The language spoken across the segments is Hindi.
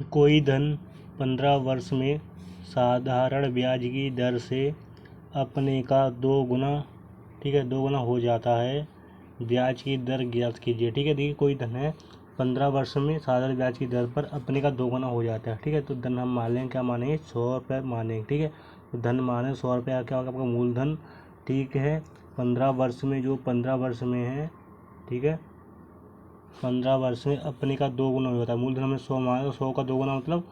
कोई धन 15 वर्ष में साधारण ब्याज की दर से अपने का 2 गुना, ठीक है, 2 गुना हो जाता है। ब्याज की दर ज्ञात कीजिए। ठीक है, देखिए कोई धन है 15 वर्ष में साधारण ब्याज की दर पर अपने का 2 गुना हो जाता है। ठीक है, तो धन हम मान लेंगे, क्या मानेंगे, 100 रुपये मानेंगे। ठीक है, तो धन माने 100 रुपये, क्या होगा आपका मूलधन। ठीक है, 15 वर्ष में, जो 15 वर्ष में है, ठीक है, 15 वर्ष में अपने का 2 गुना हो जाता है। मूलधन हमने 100 माना, तो 100 का 2 गुना मतलब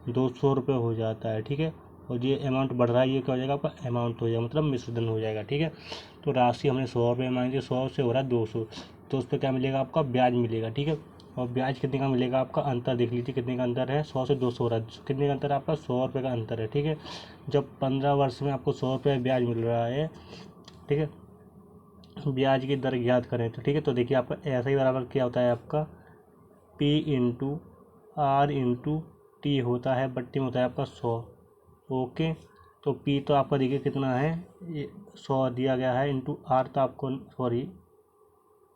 200 रुपये हो जाता है। ठीक है, और ये अमाउंट बढ़ रहा है, ये क्या हो जाएगा आपका अमाउंट हो जाएगा, मतलब मिश्रधन हो जाएगा। ठीक है, तो राशि हमने 100 रुपये मानी थी, 100 से हो रहा है 200, तो उस पर क्या मिलेगा आपका ब्याज मिलेगा। ठीक है, और ब्याज कितने का मिलेगा आपका, अंतर देख लीजिए कितने का अंतर है, 100 से 200 हो रहा है, कितने का अंतर है आपका, 100 रुपये का अंतर है। ठीक है, जब 15 वर्ष में आपको 100 रुपये ब्याज मिल रहा है, ठीक है, ब्याज की दर ज्ञात करें तो, ठीक है, तो देखिए आपका ऐसा ही बराबर क्या होता है आपका P into R into T होता है, बट्टी में होता है आपका 100। ओके, तो P तो आपका देखिए कितना है, ये 100 दिया गया है, इंटू आर तो आपको, सॉरी,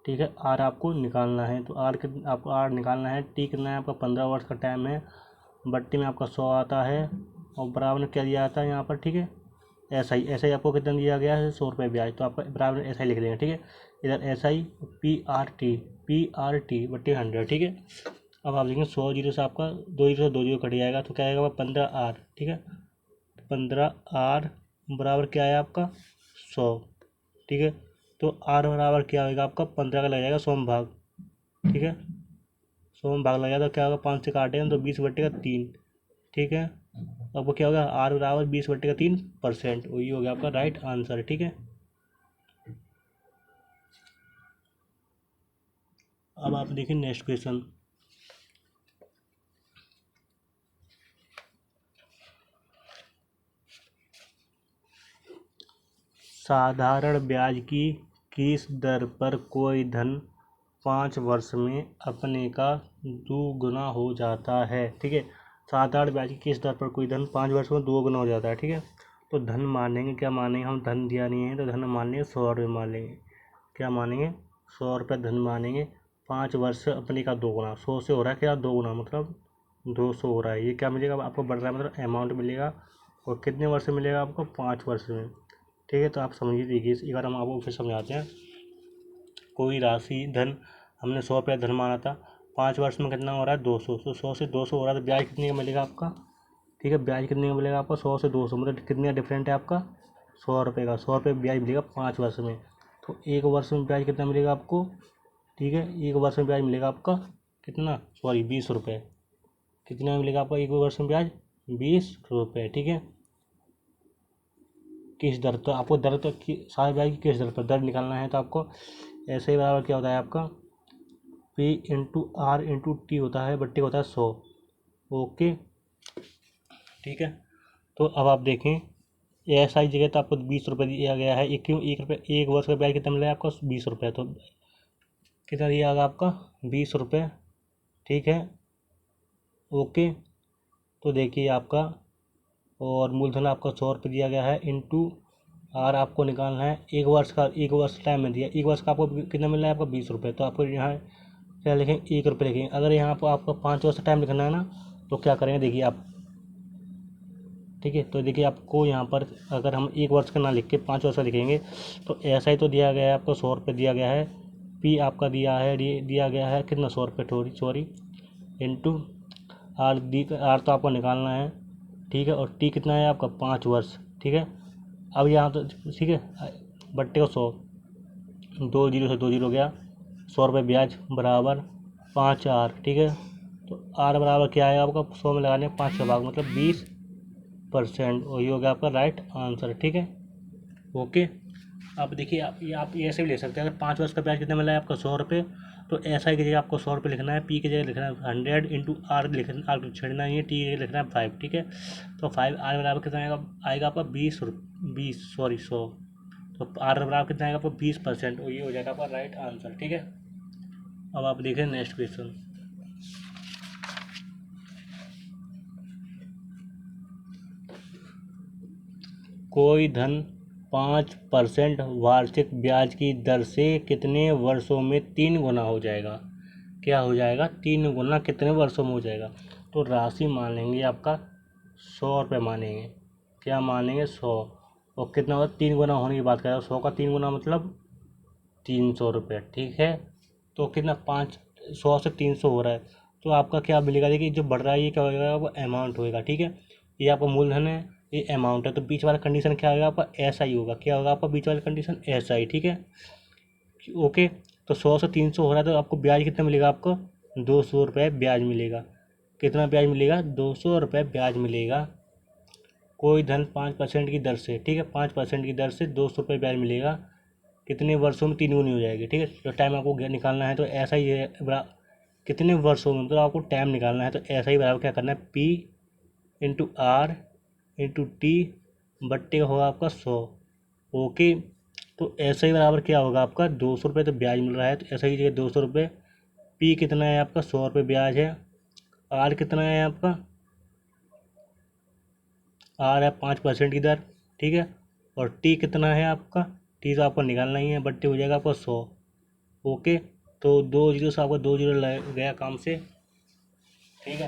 ठीक है, आर आपको निकालना है, तो आर कितना आपको आर निकालना है। टी कितना है आपका 15 वर्ष का टाइम है, बट्टी में आपका 100 आता है, और बराबर में क्या दिया जाता है यहाँ पर, ठीक है, ऐसा ही आपको कितना दिया गया है, 100 रुपये ब्याज, तो आपका बराबर ऐसा ही लिख देंगे। ठीक है, इधर ऐसा ही पी आर टी बट्टी 100। ठीक है, अब आप देखेंगे 100 जीरो से आपका 2 जीरो से 2 जीरो कट जाएगा, तो क्या आएगा 15 आर। ठीक है, 15 आर बराबर क्या है आपका 100। ठीक है, तो आर बराबर क्या होगा आपका 15 का लग जाएगा 100 में भाग। ठीक है, 100 में भाग लग जाएगा तो क्या होगा, 5 से काटेंगे तो 20/3। ठीक है, अब वो क्या होगा, आर बराबर 20/3%, वही हो गया आपका राइट आंसर। ठीक है, अब आप देखिए नेक्स्ट क्वेश्चन। साधारण ब्याज की किस दर पर कोई धन 5 वर्ष में अपने का 2 गुना हो जाता है। ठीक है, साधारण ब्याज की किस दर पर कोई धन 5 वर्ष में 2 गुना हो जाता है। ठीक है, तो धन मानेंगे, क्या मानेंगे हम, धन दिया नहीं है तो धन मान लेंगे 100 रुपये मान लेंगे, क्या मानेंगे 100 रुपये धन मानेंगे। 5 वर्ष से अपने का 2 गुना, 100 से हो रहा है क्या 2 गुना, मतलब 200 हो रहा है, ये क्या मिलेगा आपको, बढ़ रहा है, मतलब अमाउंट मिलेगा, और कितने वर्ष में मिलेगा आपको, 5 वर्ष में। ठीक है, तो आप समझिए, देखिए एक बार हम आपको फिर समझाते हैं। कोई राशि धन हमने 100 रुपये धन माना था, 5 वर्ष में कितना हो रहा है 200, तो 100 से 200 हो रहा है, तो ब्याज कितने का मिलेगा आपका। ठीक है, ब्याज कितने का मिलेगा आपका, 100 से 200, मतलब कितने का डिफरेंट है आपका, 100 रुपये का। 100 रुपये ब्याज मिलेगा 5 वर्ष में, तो 1 वर्ष में ब्याज कितना मिलेगा आपको। ठीक है, 1 वर्ष में ब्याज मिलेगा आपका कितना, सॉरी 20 रुपये। कितना मिलेगा आपका 1 वर्ष में ब्याज, 20 रुपये। ठीक है, किस दर, तो आपको दर तो सारे ब्याज की किस दर पर दर निकालना है, तो आपको ऐसे ही बराबर क्या होता है आपका P into R into T होता है, बट्टी होता है 100। ओके, ठीक है, तो अब आप देखें, ऐसा ही जगह तो आपको 20 रुपये दिया गया है, क्यों, 1 रुपये, 1 वर्ष का ब्याज कितना मिला है आपको 20 रुपये, तो कितना दिया गया आपका 20 रुपये। ठीक है, ओके, तो देखिए आपका, और मूलधन आपका 100 रुपये दिया गया है, इंटू आर आपको निकालना है, 1 वर्ष टाइम में दिया, 1 वर्ष का आपको कितना मिल रहा है आपको 20 रुपये, तो आपको यहाँ क्या लिखेंगे 1 रुपये लिखेंगे। अगर यहाँ पर आपको 5 वर्ष टाइम लिखना है ना, तो क्या करेंगे देखिए आप। ठीक है, तो देखिए आपको यहाँ पर अगर हम 1 वर्ष का ना लिख के 5 वर्ष का लिखेंगे, तो ऐसा ही तो दिया गया है आपको 100 रुपये दिया गया है, पी आपका दिया गया है कितना 100 रुपये, सॉरी, इंटू आर तो आपको निकालना है। ठीक है, और टी कितना है आपका 5 वर्ष। ठीक है, अब यहाँ तो ठीक है, बट्टे को 100, 2 जीरो से 2 जीरो गया, 100 रुपये ब्याज बराबर 5 आर। ठीक है, तो आर बराबर क्या है आपका, 100 में लगाने 5 का भाग, मतलब 20%, वही हो गया आपका राइट आंसर। ठीक है, ओके, अब देखिए आप ये ऐसे भी ले सकते हैं, अगर 5 वर्ष का ब्याज कितना मिला है आपको 100 रुपये, तो ऐसा ही की जगह आपको 100 रुपये लिखना है, पी की जगह लिखना है 100 इंटू आर लिखना, आर छेड़ना नहीं है, टी की जगह लिखना है 5। ठीक है, तो 5 आर बराबर कितना आएगा आपका 100, तो आर बराबर कितना आएगा आपको 20%, और ये हो जाएगा आपका राइट आंसर। ठीक है, अब आप देखें नेक्स्ट क्वेश्चन। कोई धन 5% वार्षिक ब्याज की दर से कितने वर्षों में 3 गुना हो जाएगा। क्या हो जाएगा, 3 गुना कितने वर्षों में हो जाएगा। तो राशि मान लेंगे आपका 100 रुपये मानेंगे। क्या मानेंगे, 100। और कितना होगा, 3 गुना होने की बात करें, 100 का 3 गुना मतलब 300 रुपये, ठीक है। तो कितना, 100 से 300 हो रहा है। तो आपका क्या मिलेगा, देखिए जो बढ़ रहा है ये क्या होगा, वो अमाउंट होएगा, ठीक है। ये आपका मूलधन है, ये अमाउंट है। तो बीच वाला कंडीशन क्या होगा आपका, ऐसा ही होगा। क्या होगा आपका बीच वाला कंडीशन, ऐसा ही, ठीक है। ओके। तो 100 से 300 हो रहा है, तो आपको ब्याज कितना मिलेगा, आपको 200 रुपये ब्याज मिलेगा। कितना ब्याज मिलेगा, 200 रुपये ब्याज मिलेगा। कोई धन 5% की दर से, ठीक है, 5% की दर से 200 रुपये ब्याज मिलेगा। कितने वर्षों में, 3 गुनी हो जाएगी, ठीक है। तो टाइम आपको निकालना है तो ऐसा ही है, कितने वर्षों में, मतलब आपको टाइम निकालना है तो ऐसा ही बराबर क्या करना है, P into R into T बट्टे का होगा आपका 100। ओके। तो ऐसा ही बराबर क्या होगा आपका, 200 रुपये तो ब्याज मिल रहा है, तो ऐसा ही जगह 200 रुपये। पी कितना है आपका, 100 रुपये ब्याज है। आर कितना है आपका, आर है 5% की दर, ठीक है। और टी कितना है आपका, टी तो आपको निकालना ही है, बट्टे हो जाएगा आपका 100। ओके। तो 2 जीरो से आपका 2 जीरो लग गया काम से, ठीक है।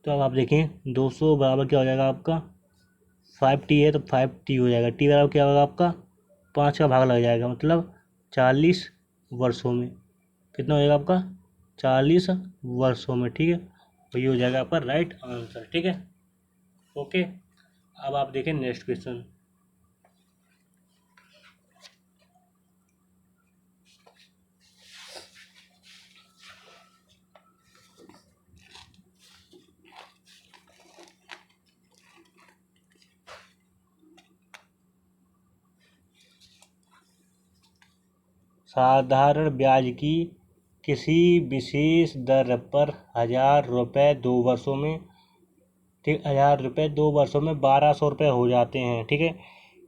तो अब आप देखें 200 बराबर क्या हो जाएगा आपका, 5T है तो 5T हो जाएगा। टी बराबर क्या होगा आपका, 5 का भाग लग जाएगा, मतलब 40 वर्षों में। कितना हो जाएगा आपका, 40 वर्षों में, ठीक है। तो ये हो जाएगा आपका राइट आंसर, ठीक है। ओके। अब आप देखें नेक्स्ट क्वेश्चन। साधारण ब्याज की किसी विशेष दर पर 1000 रुपये 2 वर्षों में, ठीक, 1000 रुपये 2 वर्षों में 1200 रुपये हो जाते हैं, ठीक है।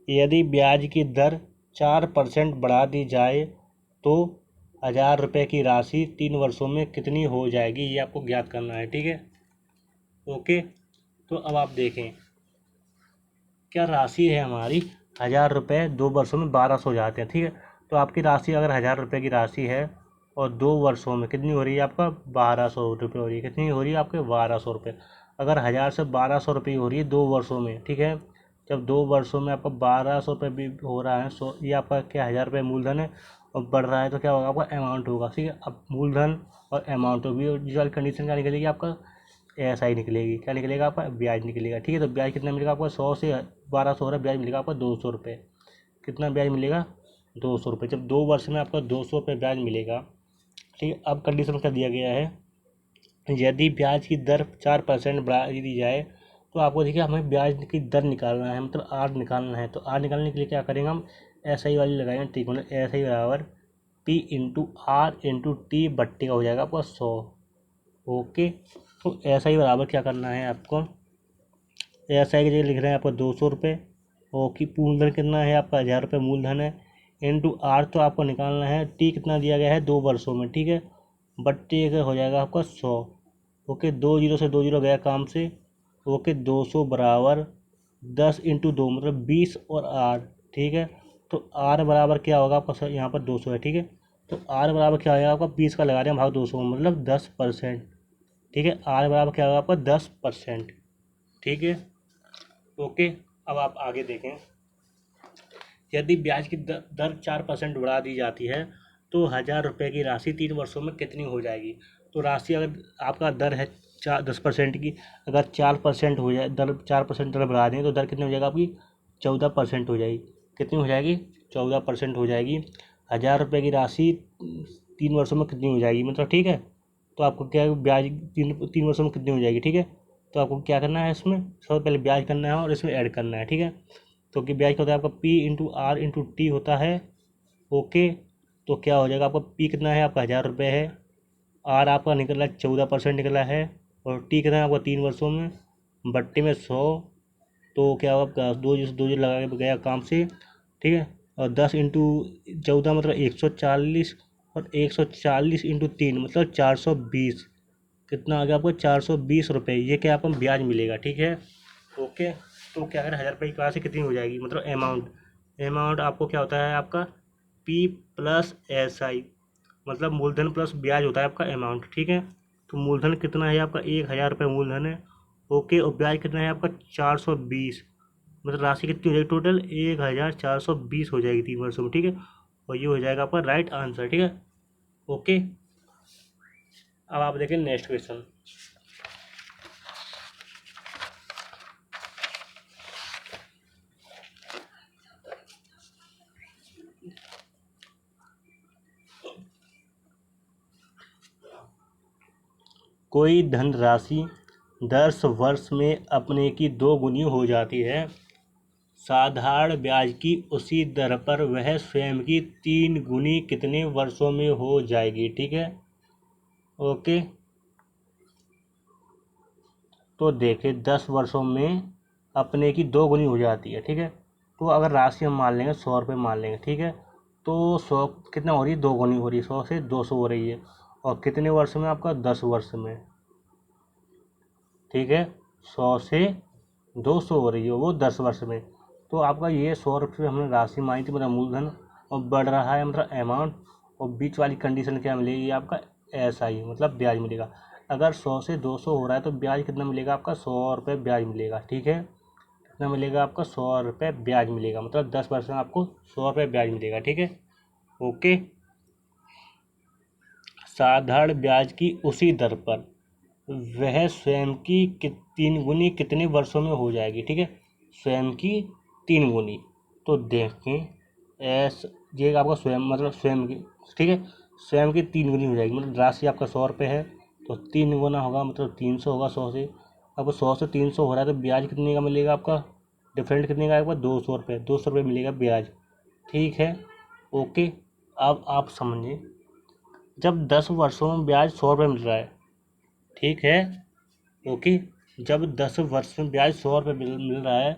यदि ब्याज की दर 4% बढ़ा दी जाए तो 1000 रुपये की राशि 3 वर्षों में कितनी हो जाएगी, ये आपको ज्ञात करना है, ठीक है। ओके। तो अब आप देखें क्या राशि है हमारी, 1000 रुपये 2 वर्षों में 1200 हो जाते हैं, ठीक है। तो आपकी राशि अगर 1000 रुपये की राशि है और 2 वर्षों में कितनी हो रही है आपका, 1200 रुपये हो रही है। कितनी हो रही है आपके, 1200 रुपये। अगर 1000 से 1200 रुपये हो रही है 2 वर्षों में, ठीक है। जब 2 वर्षों में आपका 1200 रुपये भी हो रहा है, सो ये आपका क्या 1000 रुपये मूलधन है और बढ़ रहा है, तो क्या होगा आपका अमाउंट होगा, ठीक है। अब मूलधन और अमाउंट होगी, और जिस वाली कंडीशन क्या निकलेगी आपका, ऐसा ही निकलेगी। क्या निकलेगा आपका, ब्याज निकलेगा, ठीक है। तो ब्याज कितना मिलेगा आपका, 100 से 1200 हो रहा है, ब्याज मिलेगा आपका 200 रुपये। कितना ब्याज मिलेगा, 200 रुपये। जब 2 वर्ष में आपका 200 रुपये ब्याज मिलेगा, ठीक है। अब कंडीशन क्या दिया गया है, यदि ब्याज की दर 4% बढ़ा दी जाए तो आपको देखिए हमें ब्याज की दर निकालना है, मतलब आर निकालना है। तो आर निकालने के लिए क्या करेंगे हम, ऐसा ही वाली लगाएंगे त्रिकोण, ऐसा ही बराबर P into R into T बट्टे का हो जाएगा आपका 100। ओके। तो ऐसा ही बराबर क्या करना है आपको, ऐसा ही की जगह लिख रहे हैं आपको 200 रुपये। ओके। मूलधन कितना है आपका, 1000 रुपये मूलधन है। इंटू आर तो आपको निकालना है, टी कितना दिया गया है 2 वर्षों में, ठीक है। बट्टे का हो जाएगा आपका 100। ओके। 2 जीरो से 2 जीरो गया काम से। ओके। 200 बराबर 10 इंटू 2 मतलब 20 और आर, ठीक है। तो आर बराबर क्या होगा आपका, सर यहाँ पर 200 है, ठीक है। तो आर बराबर क्या होगा आपका, 20 का लगा रहे हैं भाग 200 मतलब 10%, ठीक है। आर बराबर क्या होगा आपका 10%, ठीक है। ओके। अब आप आगे देखें, यदि ब्याज की दर 4% बढ़ा दी जाती है तो 1000 रुपये की राशि 3 वर्षों में कितनी हो जाएगी। तो राशि अगर आपका दर है 10% की, अगर 4% हो जाए, दर 4% दर बढ़ा दें तो दर कितनी हो जाएगी आपकी, 14% हो जाएगी। कितनी हो जाएगी, 14% हो जाएगी। 1000 रुपये की राशि 3 वर्षों में कितनी हो जाएगी, मतलब, ठीक है। तो आपको क्या है, ब्याज तीन तीन वर्षों में कितनी हो जाएगी, ठीक है। तो आपको क्या करना है, इसमें सबसे पहले ब्याज करना है और इसमें ऐड करना है, ठीक है। तो कि ब्याज क्या होता है आपका, P into R into T होता है। ओके। तो क्या हो जाएगा आपका, पी कितना है आपका, 1000 रुपये है। आर आपका निकला 14% निकला है। और टी कितना है आपका, 3 वर्षों में, बट्टे में 100। तो क्या होगा आपका, 2 जीरो लगा के गया काम से, ठीक है। और 10 इंटू 14 मतलब 140। और 140 इंटू 3 मतलब 420। कितना आ गया आपको, 420 रुपये। ये क्या आपको ब्याज मिलेगा, ठीक है। ओके। तो क्या करें, 1000 रुपये की राशि कितनी हो जाएगी, मतलब अमाउंट, अमाउंट आपको क्या होता है आपका, पी प्लस एस आई, मतलब मूलधन प्लस ब्याज होता है आपका अमाउंट, ठीक है। तो मूलधन कितना है आपका 1,000 रुपये मूलधन है, ओके। और ब्याज कितना है आपका 420, मतलब राशि कितनी हो जाएगी टोटल 1,420 हो जाएगी 3 वर्षों में, ठीक है। और ये हो जाएगा आपका राइट आंसर, ठीक है, ओके। अब आप देखें नेक्स्ट क्वेश्चन। कोई धनराशि 10 वर्ष में अपने की 2 गुनी हो जाती है। साधारण ब्याज की उसी दर पर वह स्वयं की 3 गुनी कितने वर्षों में हो जाएगी, ठीक है, ओके। तो देखिए 10 वर्षों में अपने की 2 गुनी हो जाती है, ठीक है। तो अगर राशि हम मान लेंगे 100 रुपये मान लेंगे, ठीक है। तो 100 कितना हो रही है, 2 गुनी हो रही है, 100 से 200 हो रही है। और कितने वर्ष में आपका 10 वर्ष में, ठीक है। 100 से 200 हो रही है वो 10 वर्ष में। तो आपका ये 100 रुपये हमने राशि मानी थी, मतलब मूलधन, और बढ़ रहा है मतलब अमाउंट। और बीच वाली कंडीशन क्या मिलेगी आपका SI, मतलब ब्याज मिलेगा। अगर 100 से 200 हो रहा है तो ब्याज कितना मिलेगा आपका 100 रुपये ब्याज मिलेगा, ठीक है। कितना मिलेगा आपका 100 रुपये ब्याज मिलेगा, मतलब 10 वर्ष में आपको 100 रुपये ब्याज मिलेगा, ठीक है, ओके। साधारण ब्याज की उसी दर पर वह स्वयं की 3 गुनी कितने वर्षों में हो जाएगी, ठीक है। स्वयं की 3 गुनी, तो देखें ये आपका स्वयं मतलब स्वयं की, ठीक है। स्वयं की 3 गुनी हो जाएगी, मतलब राशि आपका 100 रुपये है तो 3 गुना होगा, मतलब 300 होगा 100 से। अब 100 से 300 हो रहा है तो ब्याज कितने का मिलेगा आपका, डिफरेंट कितने का आएगा, 200 रुपये, 200 रुपये मिलेगा ब्याज, ठीक है, ओके। अब आप समझिए, जब 10 वर्षों में ब्याज 100 रुपये मिल रहा है, ठीक है, ओके। जब 10 वर्ष में ब्याज 100 रुपये मिल रहा है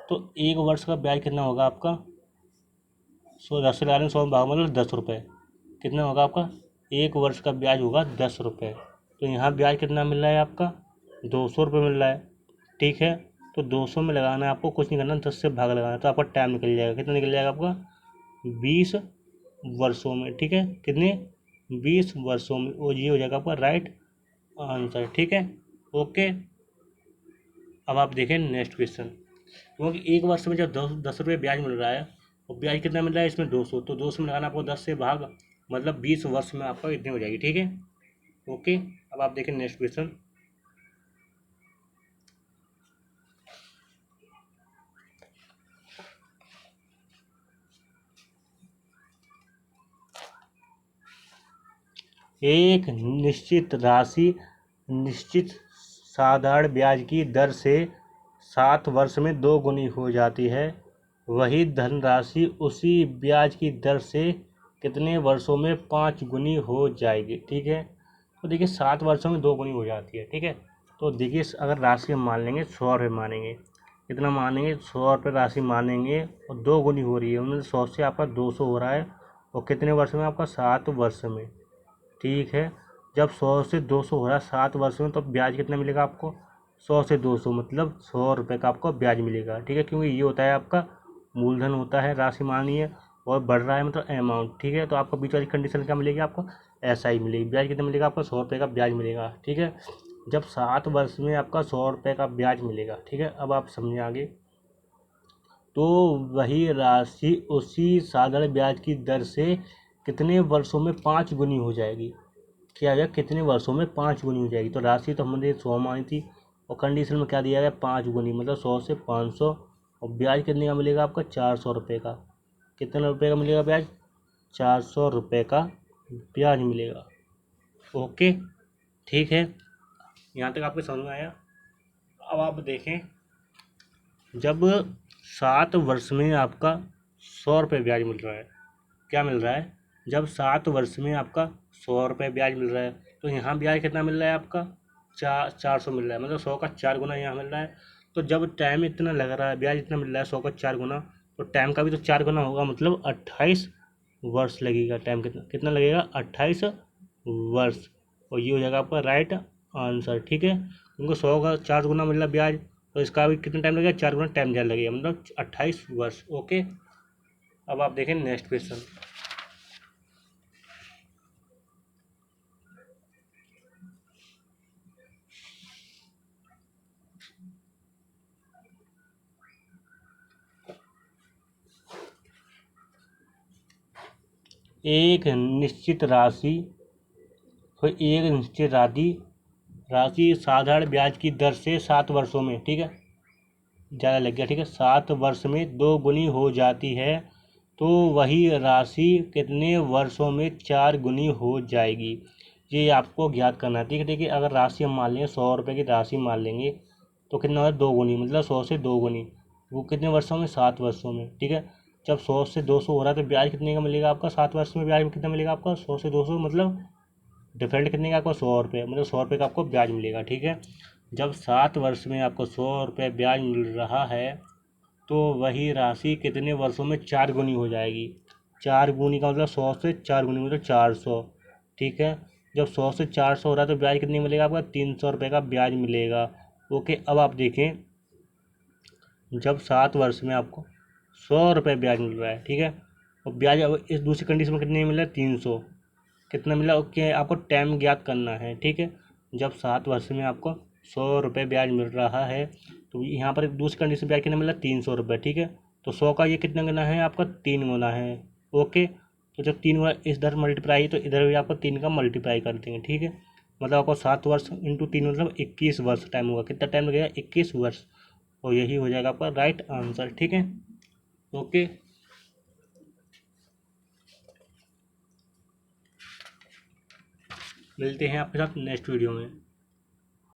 तो 1 वर्ष का ब्याज कितना होगा आपका, 10 से लगा 100 में भाग मतलब 10 रुपये, कितना होगा आपका 1 वर्ष का ब्याज होगा 10 रुपये। तो यहाँ ब्याज कितना मिल रहा है आपका 200 रुपये मिल रहा है, ठीक है। तो 200 में लगाना है आपको, कुछ नहीं करना, 10 से भाग लगाना है, तो आपका टाइम निकल जाएगा, कितना निकल जाएगा आपका 20 वर्षों में, ठीक है, कितने 20 वर्षों में। और ये हो जाएगा आपका राइट आंसर, ठीक है, ओके। अब आप देखें नेक्स्ट क्वेश्चन। क्योंकि 1 वर्ष में जब 10 रुपये ब्याज मिल रहा है और ब्याज कितना मिल रहा है इसमें 200, तो 200 में लगाना आपको 10 से भाग, मतलब 20 वर्ष में आपका इतनी हो जाएगी, ठीक है, ओके। अब आप देखें नेक्स्ट क्वेश्चन। एक निश्चित राशि निश्चित साधारण ब्याज की दर से 7 वर्ष में 2 गुनी हो जाती है। वही धनराशि उसी ब्याज की दर से कितने वर्षों में 5 गुनी हो जाएगी, ठीक है। तो देखिए 7 वर्षों में 2 गुनी हो जाती है, ठीक है। तो देखिए अगर राशि हम मान लेंगे 100 रुपये मानेंगे, कितना मानेंगे 100 रुपये राशि मानेंगे, और 2 गुनी हो रही है, मतलब 100 से आपका 200 हो रहा है, और कितने वर्ष में आपका 7 वर्ष में, ठीक है। जब 100 से 200 हो रहा है 7 वर्ष में, तो ब्याज कितना मिलेगा आपको 100 से 200 मतलब 100 रुपये का आपको ब्याज मिलेगा, ठीक है। क्योंकि ये होता है आपका मूलधन होता है, राशि मानी है, और बढ़ रहा है मतलब अमाउंट, ठीक है। तो आपको बीच वाली कंडीशन क्या मिलेगी, आपको SI मिलेगी। ब्याज कितना मिलेगा आपको 100 रुपये का ब्याज मिलेगा, ठीक है। जब 7 वर्ष में आपका 100 रुपये का ब्याज मिलेगा, ठीक है। अब आप समझिए आगे। तो वही राशि उसी साधारण ब्याज की दर से कितने वर्षों में 5 गुनी हो जाएगी, क्या आ गया कितने वर्षों में 5 गुनी हो जाएगी। तो राशि तो हमने 100 मानी थी, और कंडीशन में क्या दिया गया 5 गुनी, मतलब 100 से 500। और ब्याज कितने का मिलेगा आपका 400 रुपये का, कितने रुपये का मिलेगा ब्याज 400 रुपये का ब्याज मिलेगा, ओके, ठीक है। यहाँ तक आपको समझ में आया। अब आप देखें, जब 7 वर्ष में आपका 100 रुपये ब्याज मिल रहा है, क्या मिल रहा है, जब 7 वर्ष में आपका 100 रुपये ब्याज मिल रहा है, तो यहाँ ब्याज कितना मिल रहा है आपका 400 मिल रहा है, मतलब 100 का 4 गुना यहाँ मिल रहा है। तो जब टाइम इतना लग रहा है, ब्याज इतना मिल रहा है 100 का 4 गुना, तो टाइम का भी तो 4 गुना होगा, मतलब 28 वर्ष लगेगा। टाइम कितना कितना लगेगा 28 वर्ष। और ये हो जाएगा आपका राइट आंसर, ठीक है। उनको 100 का 4 गुना मिल रहा है ब्याज, तो इसका भी कितना टाइम लगेगा 4 गुना टाइम ज़्यादा लगेगा, मतलब 28 वर्ष, ओके। अब आप देखें नेक्स्ट क्वेश्चन। एक निश्चित राशि राशि साधारण ब्याज की दर से 7 वर्षों में, ठीक है, ज़्यादा लग गया, ठीक है, 7 वर्ष में 2 गुनी हो जाती है, तो वही राशि कितने वर्षों में 4 गुनी हो जाएगी, ये आपको ज्ञात करना है। ठीक है, देखिए अगर राशि हम मान लेंगे 100 रुपये की राशि मान लेंगे, तो कितना होगा 2 गुनी, मतलब 100 से 2 गुनी, वो कितने वर्षों में, 7 वर्षों में। ठीक है, जब 100 से 200 हो रहा है तो ब्याज कितने का मिलेगा आपका, 7 वर्ष में ब्याज कितना मिलेगा आपका, 100 से 200, मतलब डिफरेंट कितने का आपको, 100 रुपये, मतलब 100 रुपये का आपको ब्याज मिलेगा। ठीक है, जब 7 वर्ष में आपको 100 रुपये ब्याज मिल रहा है, तो वही राशि कितने वर्षों में 4 गुनी हो जाएगी। 4 गुनी का मतलब 100 से 4 गुनी मतलब 400। ठीक है, जब 100 से 400 हो रहा है तो ब्याज कितनी मिलेगा आपका, 300 रुपये का ब्याज मिलेगा। ओके, अब आप देखें, जब 7 वर्ष में आपको 100 रुपये ब्याज मिल रहा है, ठीक है, और ब्याज अब इस दूसरी कंडीशन में कितने मिल रहा है, 300, कितना मिला, ओके, आपको टाइम ज्ञात करना है। ठीक है, जब 7 वर्ष में आपको 100 रुपये ब्याज मिल रहा है, तो यहाँ पर एक दूसरी कंडीशन ब्याज कितना मिला, 300 रुपये। ठीक है, तो 100 का ये कितना गुना है आपका, 3 गुना है। ओके, तो जब 3 गुना इधर मल्टीप्लाई तो इधर भी आपको 3 का मल्टीप्लाई कर देंगे। ठीक है, मतलब आपको 7 वर्ष इंटू 3 मतलब 21 वर्ष टाइम होगा। कितना टाइम लगेगा, 21 वर्ष, और यही हो जाएगा आपका राइट आंसर। ठीक है, ओके, मिलते हैं आपके साथ नेक्स्ट वीडियो में।